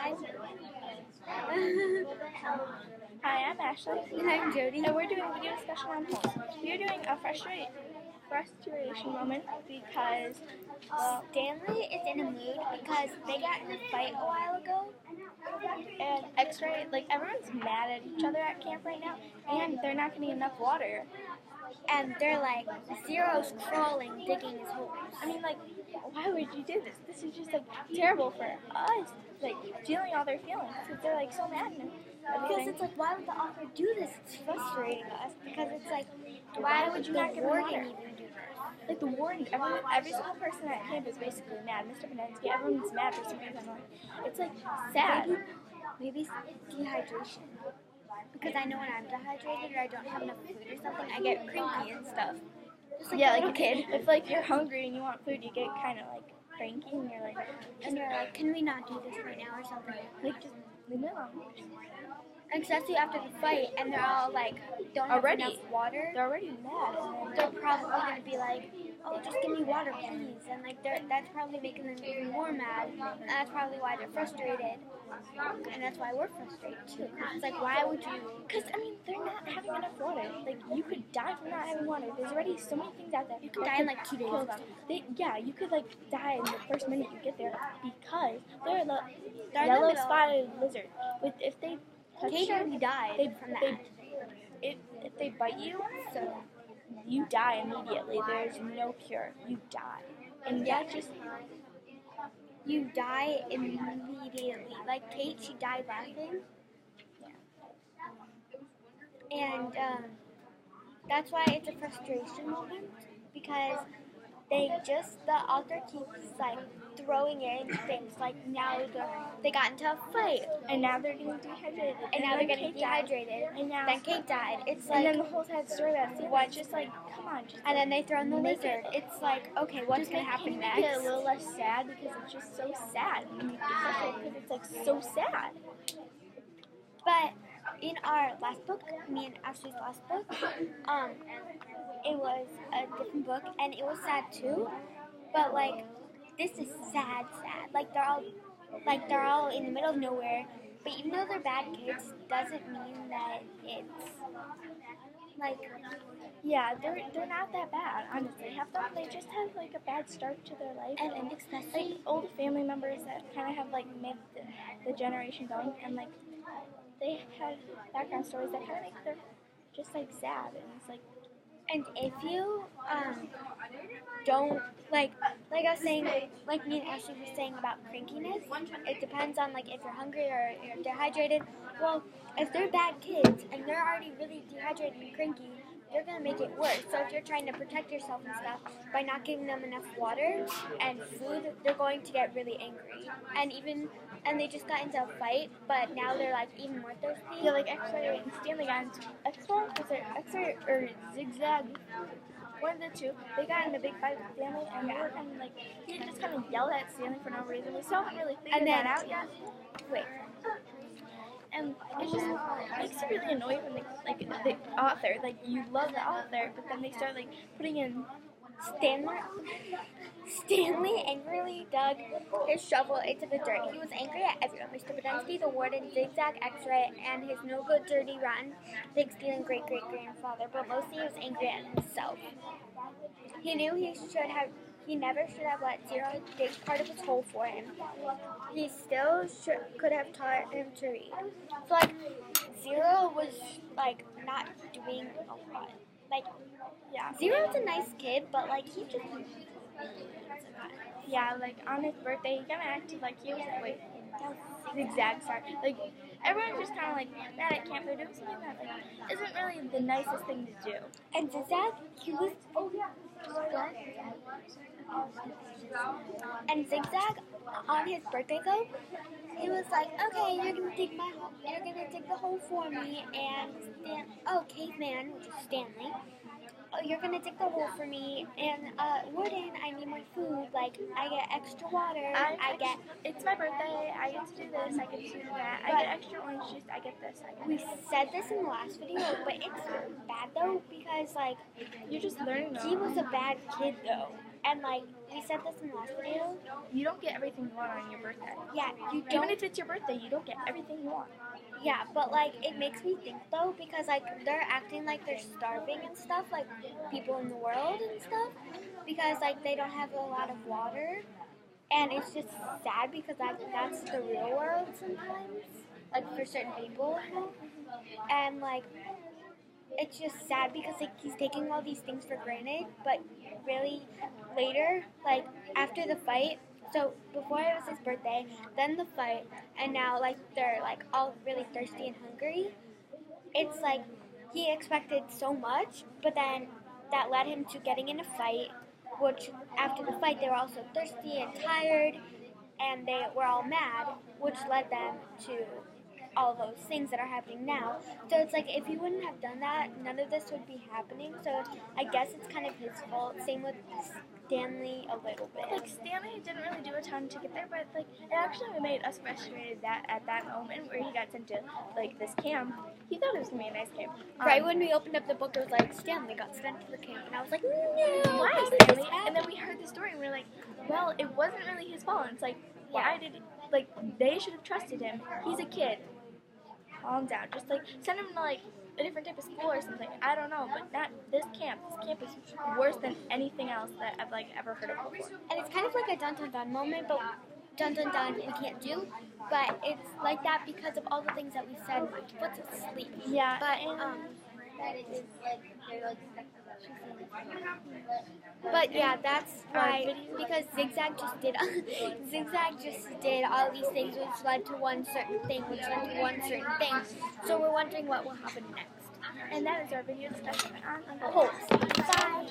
Hi, I'm Ashley. And I'm Jody. And we're doing a video discussion on home. We're doing a frustration moment because Stanley is in a mood because they got in a fight a while ago. and X-Ray, like everyone's mad at each other at camp right now, and they're not getting enough water. And they're like, Zero's crawling, digging his holes. I mean, like, why would you do this? This is just like terrible for us, like feeling all their feelings because they're like so mad. Because it's like, why would the author do this? It's frustrating us because it's like, why would you not give warden water? even do this? Like the warden, every single person at camp is basically mad. Mr. Penensky, everyone's mad for some reason. It's like sad. Maybe it's dehydration. Because I know when I'm dehydrated or I don't have enough food or something, I get cranky and stuff. Just like a little kid. If like you're hungry and you want food, you get kind of like cranky and you're like, can we not do this right now or something? Like just leave me alone. Especially after the fight, and they're all like, don't have enough water. They're already mad, and they're probably gonna be like, oh, just give me water, please. And like, that's probably making them even more mad. And that's probably why they're frustrated, and that's why we're frustrated too. It's like, why would you? Because I mean, they're not having enough water. Like, you could die from not having water. There's already so many things out there. You could die in like 2 days. You could like die in the first minute you get there because they're the yellow spotted lizard. If they Kate already died from that. If they bite you, so you die immediately. There's no cure. You die. And that just... You die immediately. Like Kate, she died laughing. Yeah. And that's why it's a frustration moment. Because the author keeps like throwing in things like now they got into a fight and now they're getting dehydrated and now they're getting dehydrated and now then Kate died. It's like, and then the whole sad story about it. What's just like, come on, just and then they throw in the lizard. It's like, okay, what's gonna happen next? Make it a little less sad because it's just so sad. Because it's like so sad. But in our last book, me and Ashley's last book, it was a different book and it was sad too. But like, this is sad. Like they're all in the middle of nowhere. But even though they're bad kids, doesn't mean that it's like, yeah, they're not that bad. Honestly, half of them they just have like a bad start to their life, and especially like old family members that kind of have like made the generation going, and like they have background stories that kind of make them just like sad, and it's like. And if you don't like I was saying, like me and Ashley were saying about crankiness, it depends on like if you're hungry or you're dehydrated. Well, if they're bad kids and they're already really dehydrated and cranky, they're gonna make it worse. So if you're trying to protect yourself and stuff by not giving them enough water and food, they're going to get really angry. And they just got into a fight, but now they're like even more thirsty. Yeah, like X-Ray and Stanley got into X-Ray or Zigzag. One of the two, they got in a big fight with Stanley, and they were kind of like, he just kind of yelled at Stanley for no reason. We still haven't really figured that out yet. Wait. And it just makes you really annoyed when the author, like you love the author, but then they start like putting in Stanley angrily dug his shovel into the dirt. He was angry at everyone. Mr. Penensky, the warden, Zigzag, X-Ray, and his no-good, dirty, rotten, pig-stealing great-great-grandfather. But mostly he was angry at himself. He knew he never should have let Zero dig part of his hole for him. He still could have taught him to read. So like, Zero was like not doing a lot. Like, yeah, Zero's a nice kid, but like he just like on his birthday he kind of acted like he was like Zigzag, sorry. Like everyone's just kind of like mad at camp. They're doing something that like isn't really the nicest thing to do. And Zigzag, he was And Zigzag on his birthday though, he was like, okay, you're gonna dig the hole for me, and Caveman, which is Stanley, you're gonna dig the hole for me, and Warden, I need my food, like I get extra water, it's my birthday, I get to do this, I get to do that, I get extra orange juice, I get this, We said this in the last video, but it's bad though, because like, you're just learning. He was a bad kid though. And like we said this in the last video, You don't get everything you want on your birthday. yeah, you Even don't. if it's your birthday, you don't get everything you want. Yeah, but like it makes me think though, because like they're acting like they're starving and stuff, like people in the world and stuff, because like they don't have a lot of water, and it's just sad because like that's the real world sometimes, like for certain people, you know? And like it's just sad because like he's taking all these things for granted, but really later, like after the fight. So before it was his birthday, then the fight, and now like they're like all really thirsty and hungry. It's like he expected so much, but then that led him to getting in a fight. Which after the fight they were also thirsty and tired, and they were all mad, which led them to all those things that are happening now. So it's like if he wouldn't have done that, none of this would be happening. So I guess it's kind of his fault. Same with Stanley a little bit. Like Stanley didn't really do a ton to get there, but like it actually made us frustrated that at that moment where he got sent to like this camp, he thought it was gonna be a nice camp. Right when we opened up the book, it was like Stanley got sent to the camp, and I was like, no, Why how did this Stanley? happen? And then we heard the story and we were like, well, it wasn't really his fault. And it's like, why Yeah. did like they should have trusted him? He's a kid. Calm down. Just like send him to like a different type of school or something. I don't know, but not this camp. This camp is worse than anything else that I've like ever heard of before. And it's kind of like a dun dun dun moment, but dun dun dun we can't do. But it's like that because of all the things that we said puts us to sleep. Yeah, But but yeah, that's why because Zigzag just did all these things which led to one certain thing, which led to one certain thing. So we're wondering what will happen next. and that is our video discussion on Horse. Bye.